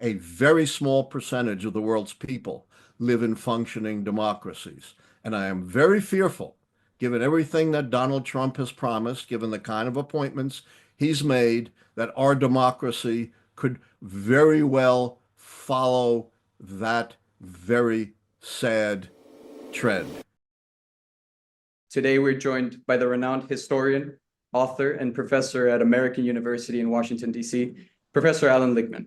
a very small percentage of the world's people live in functioning democracies. And I am very fearful, given everything that Donald Trump has promised, given the kind of appointments he's made, that our democracy could very well follow that very sad trend. Today, we're joined by the renowned historian, author, and professor at American University in Washington, D.C., Professor Allan Lichtman.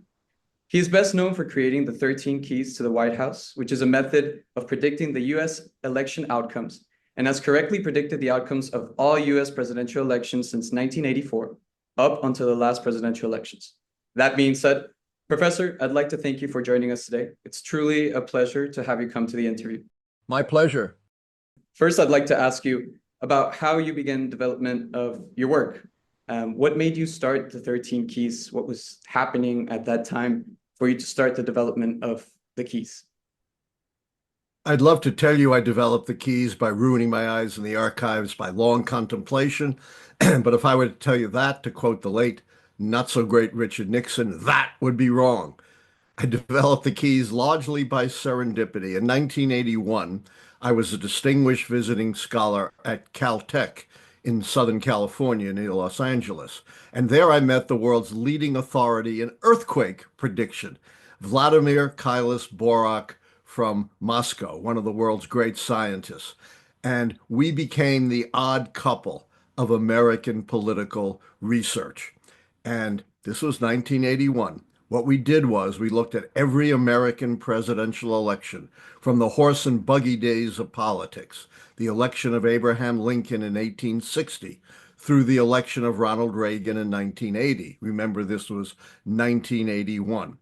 He is best known for creating the 13 Keys to the White House, which is a method of predicting the U.S. election outcomes, and has correctly predicted the outcomes of all U.S. presidential elections since 1984, up until the last presidential elections. That being said, Professor, I'd like to thank you for joining us today. It's truly a pleasure to have you come to the interview. My pleasure. First, I'd like to ask you about how you began development of your work. What made you start the 13 Keys? What was happening at that time for you to start the development of the keys? I'd love to tell you I developed the keys by ruining my eyes in the archives by long contemplation. But if I were to tell you that, to quote the late, not so great Richard Nixon, that would be wrong. I developed the keys largely by serendipity. In 1981, I was a distinguished visiting scholar at Caltech in Southern California near Los Angeles. And there I met the world's leading authority in earthquake prediction, Vladimir Kailas Borak from Moscow, one of the world's great scientists. And we became the odd couple of American political research. And this was 1981. What we did was we looked at every American presidential election from the horse and buggy days of politics, the election of Abraham Lincoln in 1860, through the election of Ronald Reagan in 1980. Remember, this was 1981.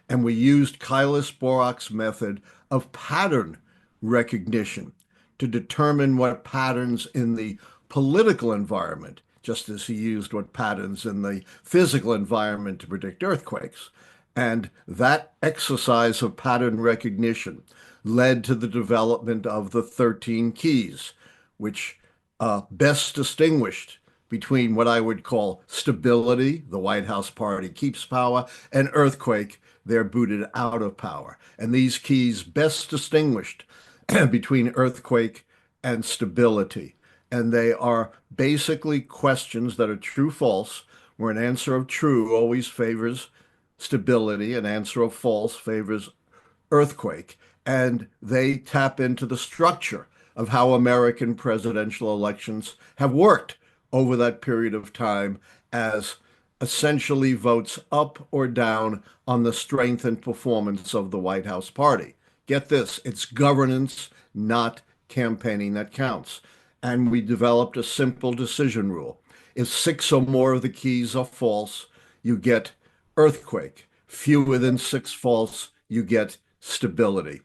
And we used Kailas Borak's method of pattern recognition to determine what patterns in the political environment, just as he used what patterns in the physical environment to predict earthquakes. And that exercise of pattern recognition led to the development of the 13 Keys, which best distinguished between what I would call stability, the White House party keeps power, and earthquake, they're booted out of power. And these keys best distinguished between earthquake and stability. And they are basically questions that are true-false, where an answer of true always favors stability, an answer of false favors earthquake. And they tap into the structure of how American presidential elections have worked over that period of time as essentially votes up or down on the strength and performance of the White House party. Get this, it's governance, not campaigning, that counts. And we developed a simple decision rule. If 6 or more of the keys are false, you get earthquake. Fewer than 6 false, you get stability.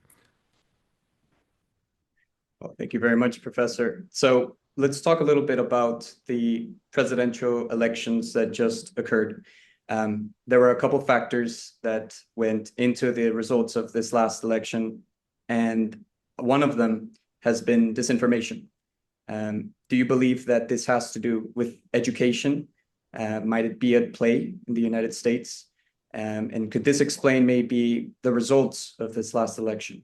Well, thank you very much, Professor. So let's talk a little bit about the presidential elections that just occurred. There were a couple factors that went into the results of this last election, and one of them has been disinformation. Do you believe that this has to do with education? Might it be at play in the United States? And could this explain maybe the results of this last election?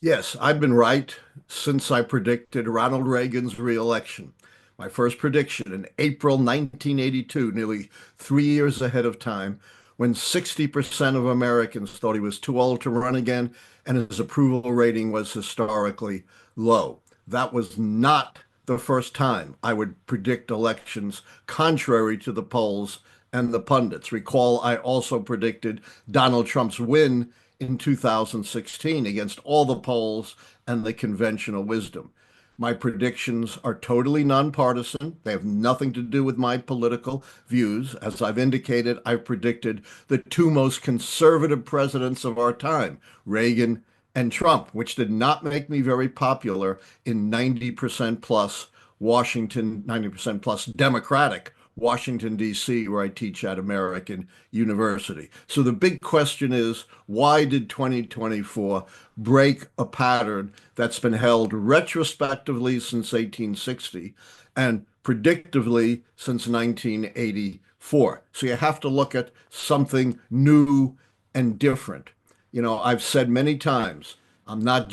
Yes, I've been right since I predicted Ronald Reagan's reelection. My first prediction in April 1982, nearly 3 years ahead of time, when 60% of Americans thought he was too old to run again, and his approval rating was historically low. That was not the first time I would predict elections contrary to the polls and the pundits. Recall, I also predicted Donald Trump's win in 2016 against all the polls and the conventional wisdom. My predictions are totally nonpartisan. They have nothing to do with my political views. As I've indicated, I've predicted the 2 most conservative presidents of our time, Reagan and Trump, which did not make me very popular in 90% plus Washington, 90% plus Democratic Washington, D.C., where I teach at American University. So the big question is, why did 2024 break a pattern that's been held retrospectively since 1860 and predictively since 1984? So you have to look at something new and different. You know, I've said many times, I'm not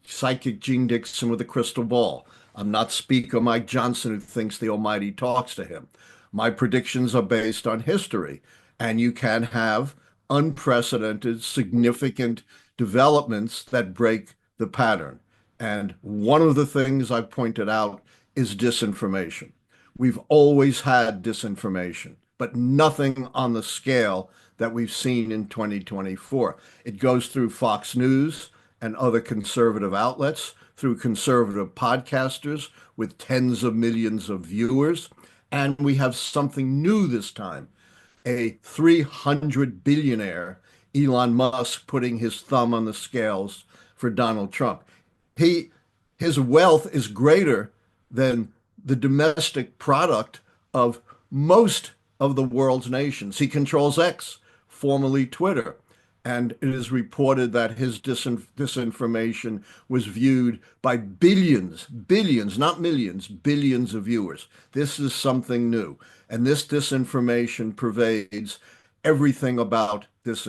psychic Gene Dixon with a crystal ball. I'm not Speaker Mike Johnson who thinks the Almighty talks to him. My predictions are based on history, and you can have unprecedented, significant developments that break the pattern. And one of the things I've pointed out is disinformation. We've always had disinformation, but nothing on the scale that we've seen in 2024. It goes through Fox News and other conservative outlets, through conservative podcasters with tens of millions of viewers. And we have something new this time, a 300 billionaire, Elon Musk, putting his thumb on the scales for Donald Trump. He, his wealth is greater than the domestic product of most of the world's nations. He controls X, formerly Twitter. And it is reported that his disinformation was viewed by billions, not millions, billions of viewers. This is something new. And this disinformation pervades everything about this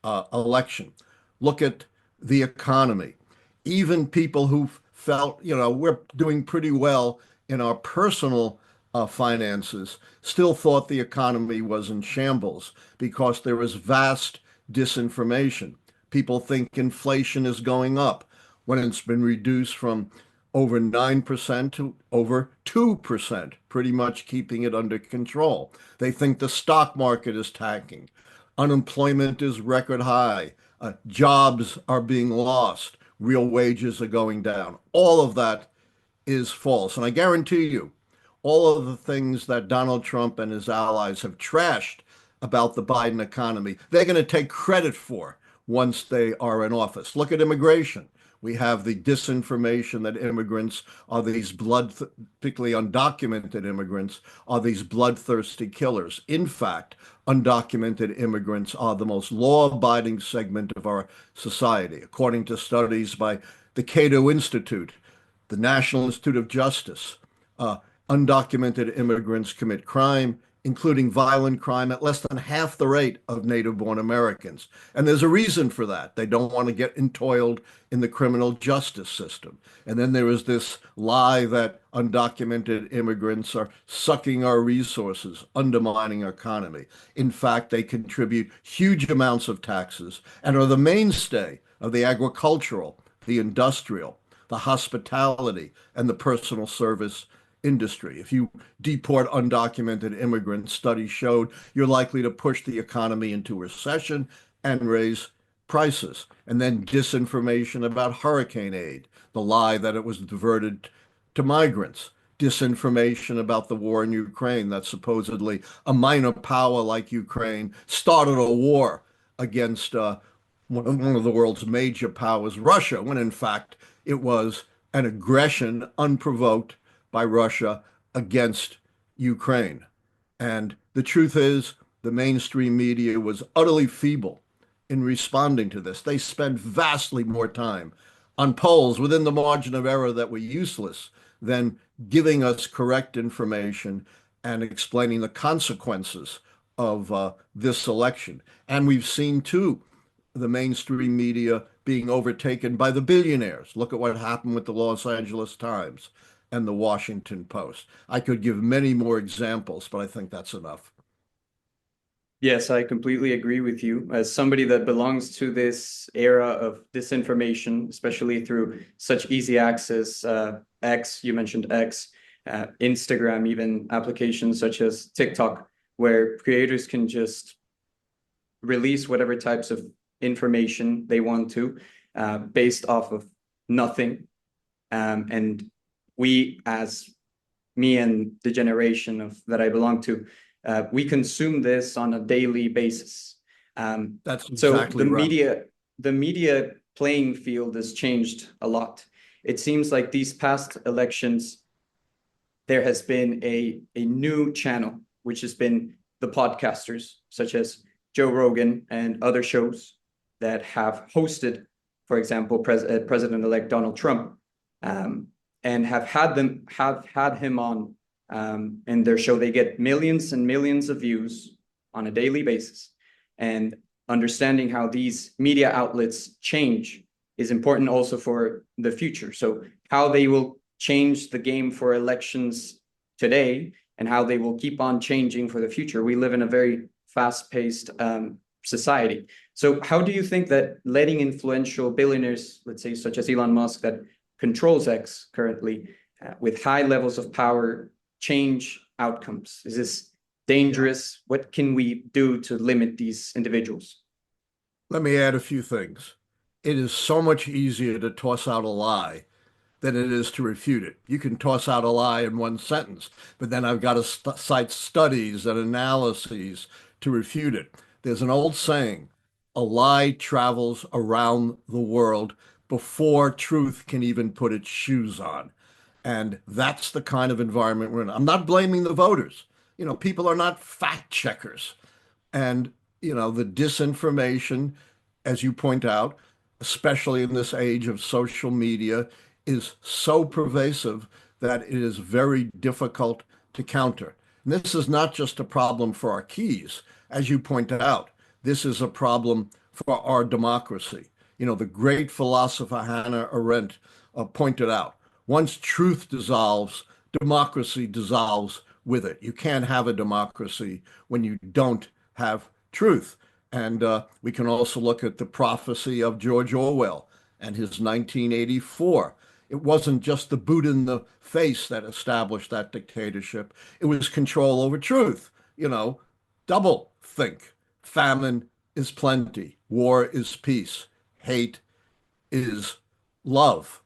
election. Look at the economy. Even people who felt, you know, we're doing pretty well in our personal finances still thought the economy was in shambles because there was vast disinformation. People think inflation is going up when it's been reduced from over 9% to over 2%, pretty much keeping it under control. They think the stock market is tanking. Unemployment is record high. Jobs are being lost. Real wages are going down. All of that is false. And I guarantee you, all of the things that Donald Trump and his allies have trashed about the Biden economy, they're going to take credit for once they are in office. Look at immigration. We have the disinformation that immigrants are these particularly undocumented immigrants, are these bloodthirsty killers. In fact, undocumented immigrants are the most law-abiding segment of our society, according to studies by the Cato Institute, the National Institute of Justice. Undocumented immigrants commit crime, including violent crime, at less than half the rate of native-born Americans. And there's a reason for that. They don't want to get entoiled in the criminal justice system. And then there is this lie that undocumented immigrants are sucking our resources, undermining our economy. In fact, they contribute huge amounts of taxes and are the mainstay of the agricultural, the industrial, the hospitality, and the personal service industry. If you deport undocumented immigrants, studies showed you're likely to push the economy into recession and raise prices. And then disinformation about hurricane aid, the lie that it was diverted to migrants, disinformation about the war in Ukraine, that supposedly a minor power like Ukraine started a war against one of the world's major powers, Russia, when in fact it was an aggression unprovoked by Russia against Ukraine. And the truth is, the mainstream media was utterly feeble in responding to this. They spent vastly more time on polls within the margin of error that were useless than giving us correct information and explaining the consequences of this election. And we've seen, too, the mainstream media being overtaken by the billionaires. Look at what happened with the Los Angeles Times and the Washington Post. I could give many more examples, but I think that's enough. Yes, I completely agree with you. As somebody that belongs to this era of disinformation, especially through such easy access, X, you mentioned X, Instagram, even applications such as TikTok, where creators can just release whatever types of information they want to, based off of nothing. And we, as me and the generation of that I belong to, we consume this on a daily basis. That's So exactly right. the media playing field has changed a lot. It seems like these past elections, there has been a new channel, which has been the podcasters, such as Joe Rogan and other shows that have hosted, for example, President-elect Donald Trump, and have had him on in their show. They get millions and millions of views on a daily basis. And understanding how these media outlets change is important also for the future. So how they will change the game for elections today and how they will keep on changing for the future. We live in a very fast-paced society. So how do you think that letting influential billionaires, let's say such as Elon Musk, that controls X currently, with high levels of power, change outcomes? Is this dangerous? What can we do to limit these individuals? Let me add a few things. It is so much easier to toss out a lie than it is to refute it. You can toss out a lie in one sentence, but then I've got to cite studies and analyses to refute it. There's an old saying, a lie travels around the world before truth can even put its shoes on. And that's the kind of environment we're in. I'm not blaming the voters. People are not fact checkers. And, the disinformation, as you point out, especially in this age of social media, is so pervasive that it is very difficult to counter. And this is not just a problem for our keys. As you point out, this is a problem for our democracy. The great philosopher Hannah Arendt pointed out, once truth dissolves, democracy dissolves with it. You can't have a democracy when you don't have truth. And we can also look at the prophecy of George Orwell and his 1984. It wasn't just the boot in the face that established that dictatorship. It was control over truth. Double think. Famine is plenty. War is peace. Hate is love.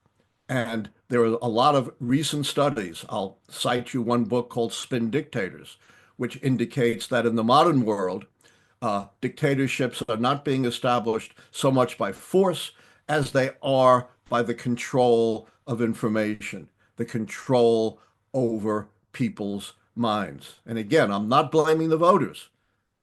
And there are a lot of recent studies. I'll cite you one book called Spin Dictators, which indicates that in the modern world, dictatorships are not being established so much by force as they are by the control of information, the control over people's minds. And again, I'm not blaming the voters.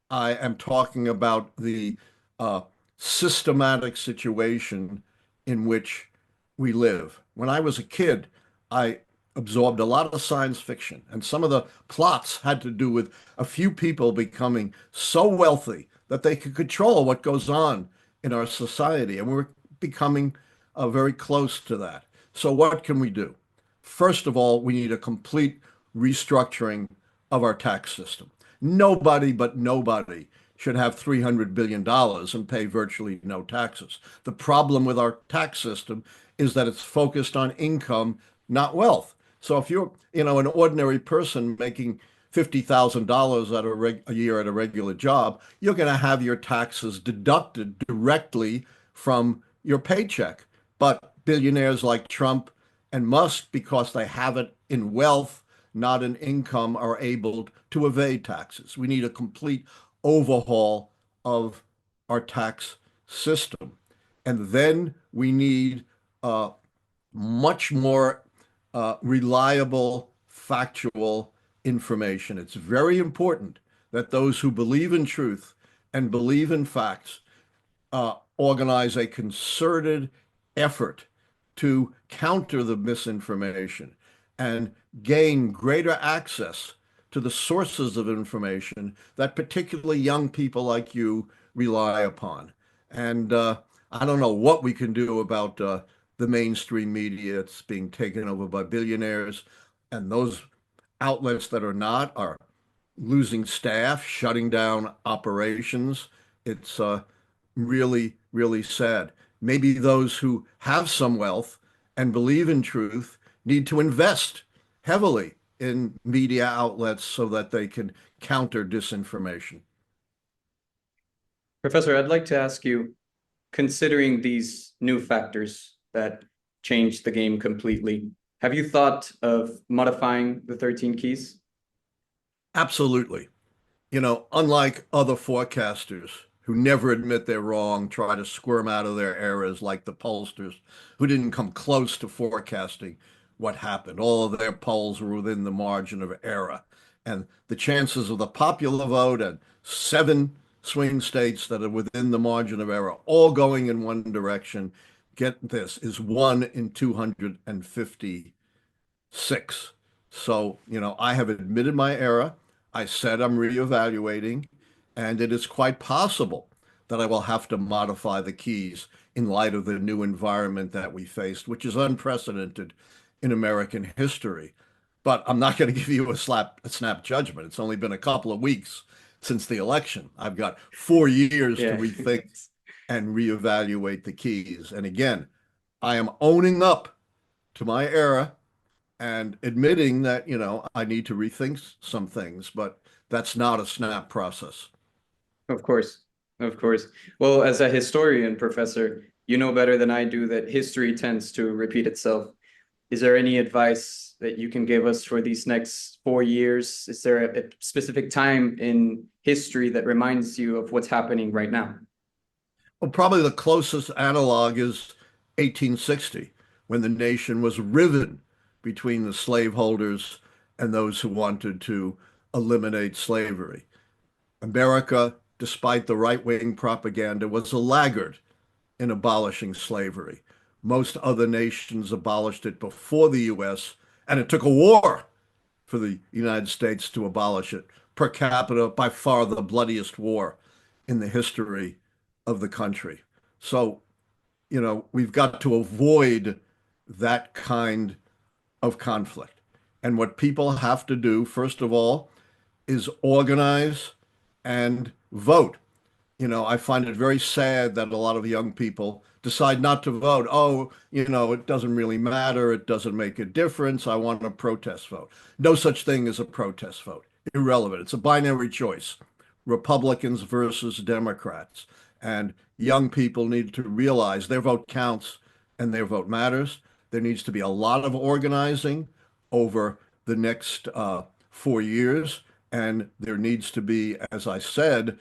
I am talking about the uh, systematic situation in which we live. When I was a kid, I absorbed a lot of science fiction, and some of the plots had to do with a few people becoming so wealthy that they could control what goes on in our society. And we're becoming very close to that. So, what can we do? First of all, we need a complete restructuring of our tax system. Nobody but nobody should have $300 billion and pay virtually no taxes. The problem with our tax system is that it's focused on income, not wealth. So if you're, an ordinary person making $50,000 a year at a regular job, you're going to have your taxes deducted directly from your paycheck. But billionaires like Trump and Musk, because they have it in wealth, not in income, are able to evade taxes. We need a complete overhaul of our tax system. And then we need much more reliable, factual information. It's very important that those who believe in truth and believe in facts organize a concerted effort to counter the misinformation and gain greater access to the sources of information that particularly young people like you rely upon. And I don't know what we can do about the mainstream media. It's being taken over by billionaires, and those outlets that are not are losing staff, shutting down operations. It's really, really sad. Maybe those who have some wealth and believe in truth need to invest heavily in media outlets so that they can counter disinformation. Professor, I'd like to ask you, considering these new factors that change the game completely, have you thought of modifying the 13 keys? Absolutely. Unlike other forecasters who never admit they're wrong, try to squirm out of their errors, like the pollsters who didn't come close to forecasting what happened. All of their polls were within the margin of error. And the chances of the popular vote and 7 swing states that are within the margin of error, all going in one direction, get this, is 1 in 256. So, I have admitted my error. I said I'm reevaluating, and it is quite possible that I will have to modify the keys in light of the new environment that we faced, which is unprecedented in American history. But I'm not going to give you a snap judgment. It's only been a couple of weeks since the election. I've got 4 years to Yeah. rethink and reevaluate the keys. And again, I am owning up to my era and admitting that, I need to rethink some things, but that's not a snap process. Of course, of course. Well, as a historian, Professor, you know better than I do that history tends to repeat itself. Is there any advice that you can give us for these next 4 years? Is there a specific time in history that reminds you of what's happening right now? Well, probably the closest analog is 1860, when the nation was riven between the slaveholders and those who wanted to eliminate slavery. America, despite the right-wing propaganda, was a laggard in abolishing slavery. Most other nations abolished it before the US, and it took a war for the United States to abolish it. Per capita, by far the bloodiest war in the history of the country. So, we've got to avoid that kind of conflict. And what people have to do, first of all, is organize and vote. I find it very sad that a lot of young people decide not to vote. Oh, it doesn't really matter. It doesn't make a difference. I want a protest vote. No such thing as a protest vote. Irrelevant. It's a binary choice. Republicans versus Democrats. And young people need to realize their vote counts and their vote matters. There needs to be a lot of organizing over the next 4 years. And there needs to be, as I said,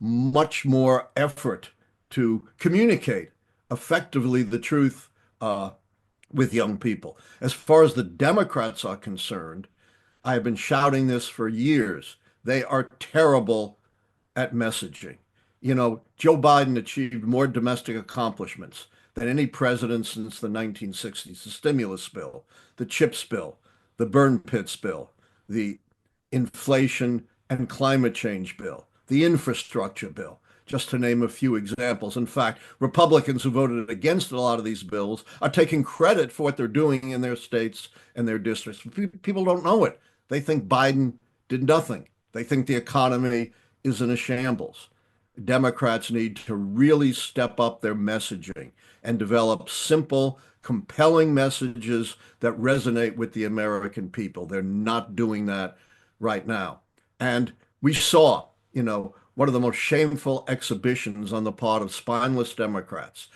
much more effort to communicate effectively the truth with young people. As far as the Democrats are concerned, I have been shouting this for years. They are terrible at messaging. Joe Biden achieved more domestic accomplishments than any president since the 1960s. The stimulus bill, the CHIPS bill, the burn pits bill, the inflation and climate change bill, the infrastructure bill, just to name a few examples. In fact, Republicans who voted against a lot of these bills are taking credit for what they're doing in their states and their districts. People don't know it. They think Biden did nothing. They think the economy is in a shambles. Democrats need to really step up their messaging and develop simple, compelling messages that resonate with the American people. They're not doing that right now. And we saw, one of the most shameful exhibitions on the part of spineless Democrats,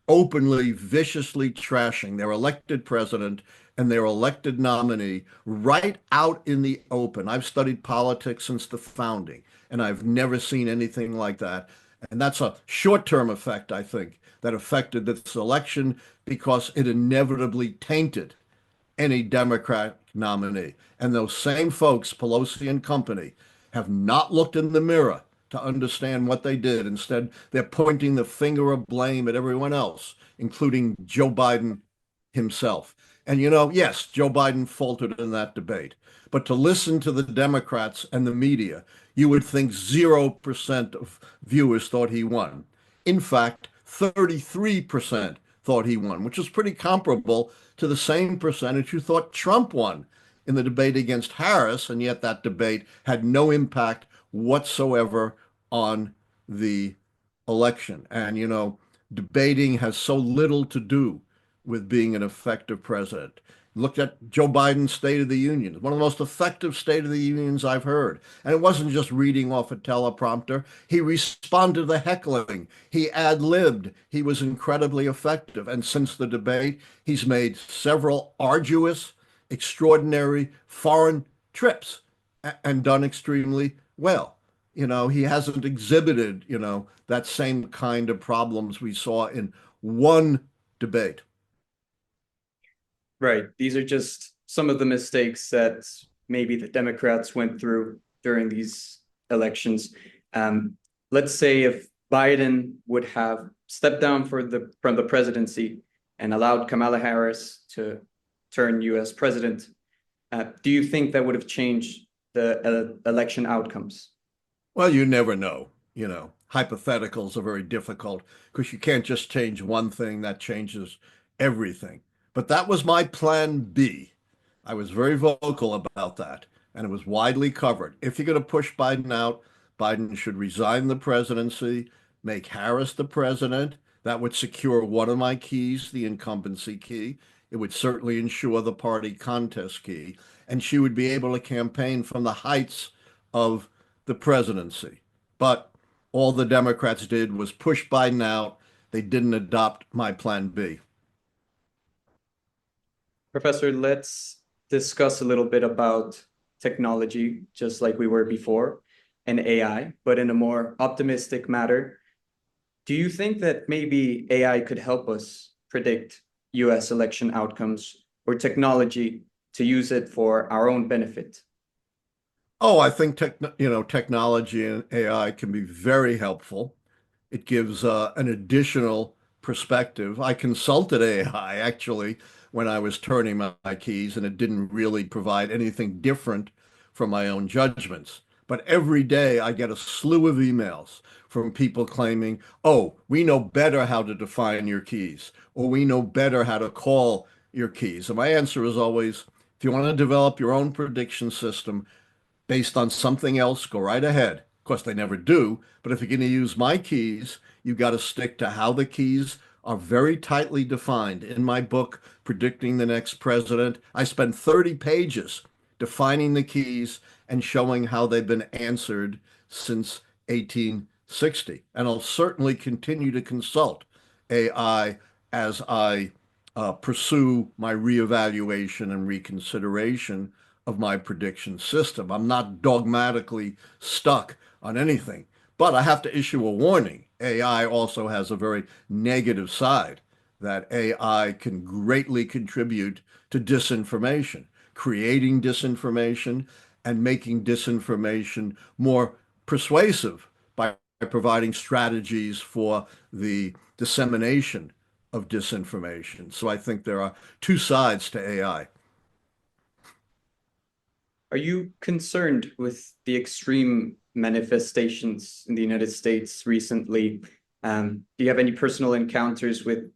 openly, viciously trashing their elected president and their elected nominee right out in the open. I've studied politics since the founding, and I've never seen anything like that. And that's a short-term effect, I think, that affected this election because it inevitably tainted any Democrat nominee. And those same folks, Pelosi and company, have not looked in the mirror to understand what they did. Instead, they're pointing the finger of blame at everyone else, including Joe Biden himself. And yes, Joe Biden faltered in that debate. But to listen to the Democrats and the media, you would think 0% of viewers thought he won. In fact, 33% thought he won, which is pretty comparable to the same percentage who thought Trump won in the debate against Harris, and yet that debate had no impact whatsoever on the election. And, debating has so little to do with being an effective president. Look at Joe Biden's State of the Union, one of the most effective State of the Unions I've heard. And it wasn't just reading off a teleprompter. He responded to the heckling. He ad-libbed. He was incredibly effective. And since the debate, he's made several arduous, extraordinary foreign trips and done extremely well. He hasn't exhibited, that same kind of problems we saw in one debate. Right. These are just some of the mistakes that maybe the Democrats went through during these elections. Let's say if Biden would have stepped down from the presidency and allowed Kamala Harris to turn U.S. president, do you think that would have changed the election outcomes? Well, you never know, hypotheticals are very difficult because you can't just change one thing that changes everything. But that was my plan B. I was very vocal about that, and it was widely covered. If you're going to push Biden out, Biden should resign the presidency, make Harris the president. That would secure one of my keys, the incumbency key. It would certainly ensure the party contest key, and she would be able to campaign from the heights of the presidency. But all the Democrats did was push Biden out. They didn't adopt my plan B. Professor, let's discuss a little bit about technology, just like we were before, and AI, but in a more optimistic matter. Do you think that maybe AI could help us predict US election outcomes or technology to use it for our own benefit? Oh, I think technology and AI can be very helpful. It gives an additional perspective. I consulted AI actually when I was turning my keys, and it didn't really provide anything different from my own judgments. But every day I get a slew of emails from people claiming, oh, we know better how to define your keys, or we know better how to call your keys. And my answer is always, if you want to develop your own prediction system, based on something else, go right ahead. Of course, they never do, but if you're going to use my keys, you've got to stick to how the keys are very tightly defined. In my book, Predicting the Next President, I spent 30 pages defining the keys and showing how they've been answered since 1860. And I'll certainly continue to consult AI as I pursue my reevaluation and reconsideration of my prediction system. I'm not dogmatically stuck on anything, but I have to issue a warning. AI also has a very negative side that AI can greatly contribute to disinformation, creating disinformation and making disinformation more persuasive by providing strategies for the dissemination of disinformation. So I think there are two sides to AI. Are you concerned with the extreme manifestations in the United States recently? Do you have any personal encounters with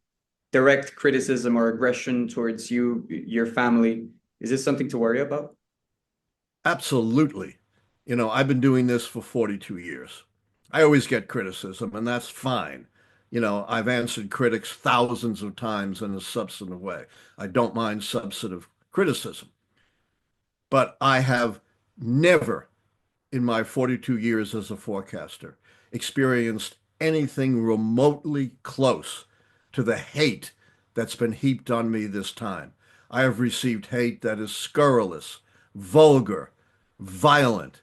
direct criticism or aggression towards you, your family? Is this something to worry about? Absolutely. I've been doing this for 42 years. I always get criticism, and that's fine. I've answered critics thousands of times in a substantive way. I don't mind substantive criticism, but I have never in my 42 years as a forecaster experienced anything remotely close to the hate that's been heaped on me this time. I have received hate that is scurrilous, vulgar, violent.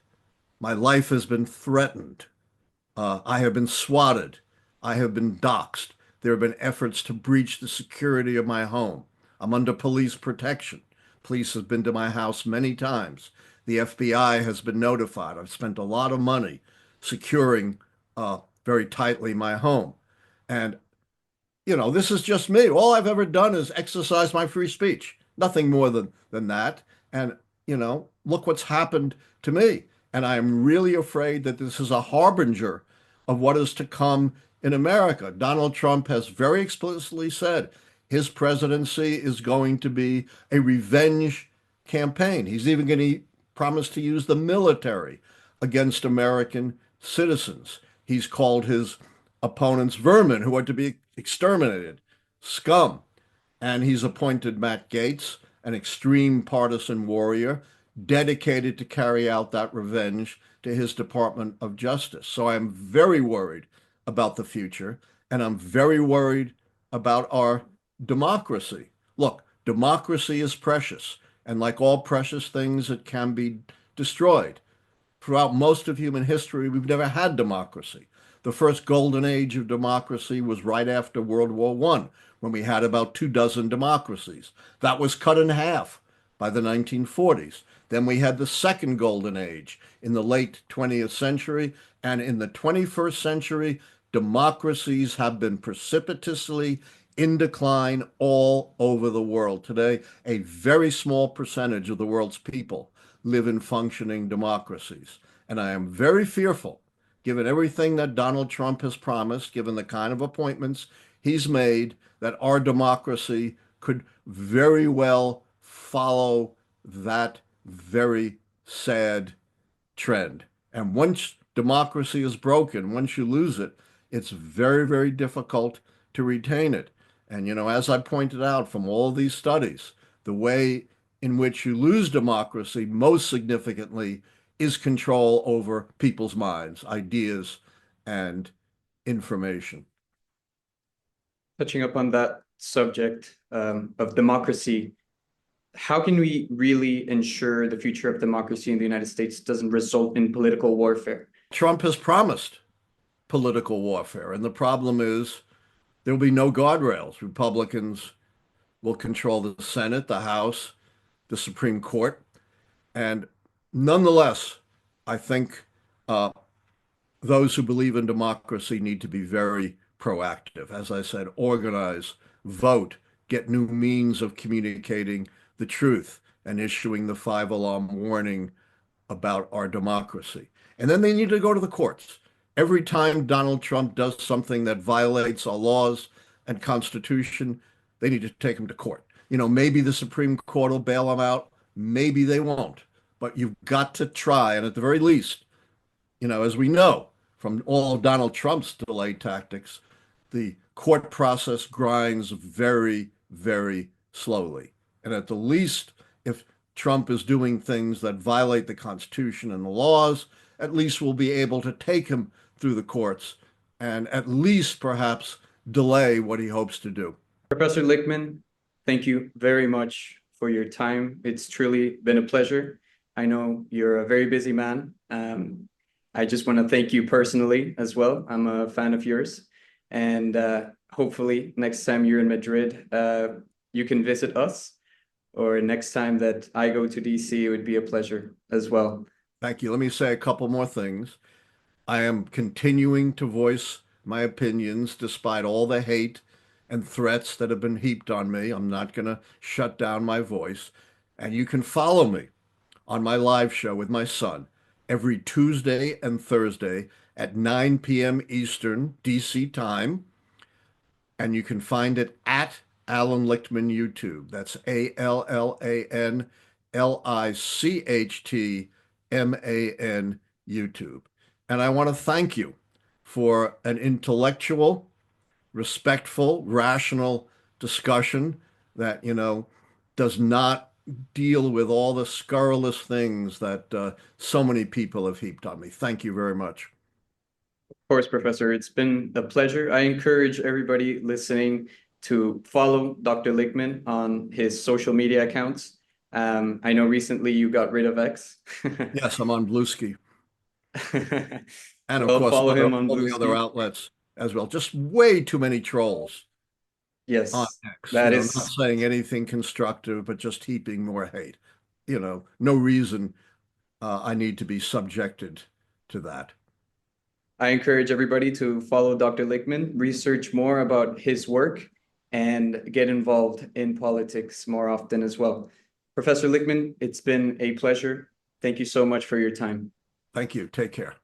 My life has been threatened. I have been swatted. I have been doxxed. There have been efforts to breach the security of my home. I'm under police protection. Police have been to my house many times. The FBI has been notified. I've spent a lot of money securing very tightly my home. And this is just me. All I've ever done is exercise my free speech, nothing more than that. And, look what's happened to me. And I am really afraid that this is a harbinger of what is to come in America. Donald Trump has very explicitly said his presidency is going to be a revenge campaign. He's even going to promise to use the military against American citizens. He's called his opponents vermin who are to be exterminated, scum. And he's appointed Matt Gaetz, an extreme partisan warrior, dedicated to carry out that revenge to his Department of Justice. So I'm very worried about the future, and I'm very worried about our democracy. Look, democracy is precious, and like all precious things, it can be destroyed. Throughout most of human history, we've never had democracy. The first golden age of democracy was right after World War I, when we had about 24 democracies. That was cut in half by the 1940s. Then we had the second golden age in the late 20th century. And in the 21st century, democracies have been precipitously in decline all over the world. Today, a very small percentage of the world's people live in functioning democracies. And I am very fearful given everything that Donald Trump has promised, given the kind of appointments he's made, that our democracy could very well follow that very sad trend. And once democracy is broken, once you lose it, it's very, very difficult to retain it. And, as I pointed out from all these studies, the way in which you lose democracy most significantly is control over people's minds, ideas, and information. Touching up on that subject of democracy, how can we really ensure the future of democracy in the United States doesn't result in political warfare? Trump has promised political warfare, and the problem is there will be no guardrails. Republicans will control the Senate, the House, the Supreme Court. And nonetheless, I think those who believe in democracy need to be very proactive. As I said, organize, vote, get new means of communicating the truth and issuing the five-alarm warning about our democracy. And then they need to go to the courts. Every time Donald Trump does something that violates our laws and Constitution, they need to take him to court. Maybe the Supreme Court will bail him out. Maybe they won't. But you've got to try. And at the very least, as we know from all of Donald Trump's delay tactics, the court process grinds very, very slowly. And at the least, if Trump is doing things that violate the Constitution and the laws, at least we'll be able to take him through the courts and at least perhaps delay what he hopes to do. Professor Lichtman, thank you very much for your time. It's truly been a pleasure. I know you're a very busy man. I just want to thank you personally as well. I'm a fan of yours. And hopefully next time you're in Madrid, you can visit us. Or next time that I go to DC, it would be a pleasure as well. Thank you. Let me say a couple more things. I am continuing to voice my opinions despite all the hate and threats that have been heaped on me. I'm not going to shut down my voice. And you can follow me on my live show with my son every Tuesday and Thursday at 9 p.m. Eastern DC time. And you can find it at Allan Lichtman YouTube. That's ALLANLICHTMAN YouTube. And I want to thank you for an intellectual, respectful, rational discussion that, does not deal with all the scurrilous things that so many people have heaped on me. Thank you very much. Of course, Professor, it's been a pleasure. I encourage everybody listening to follow Dr. Lichtman on his social media accounts. I know recently you got rid of X. Yes, I'm on Bluesky. And of Well, course, follow him on all the Bluesky. other outlets as well. Just way too many trolls Yes, on X. that Not is. saying anything constructive, but just heaping more hate. No reason I need to be subjected to that. I encourage everybody to follow Dr. Lichtman, research more about his work, and get involved in politics more often as well. Professor Lichtman, it's been a pleasure. Thank you so much for your time. Thank you. Take care.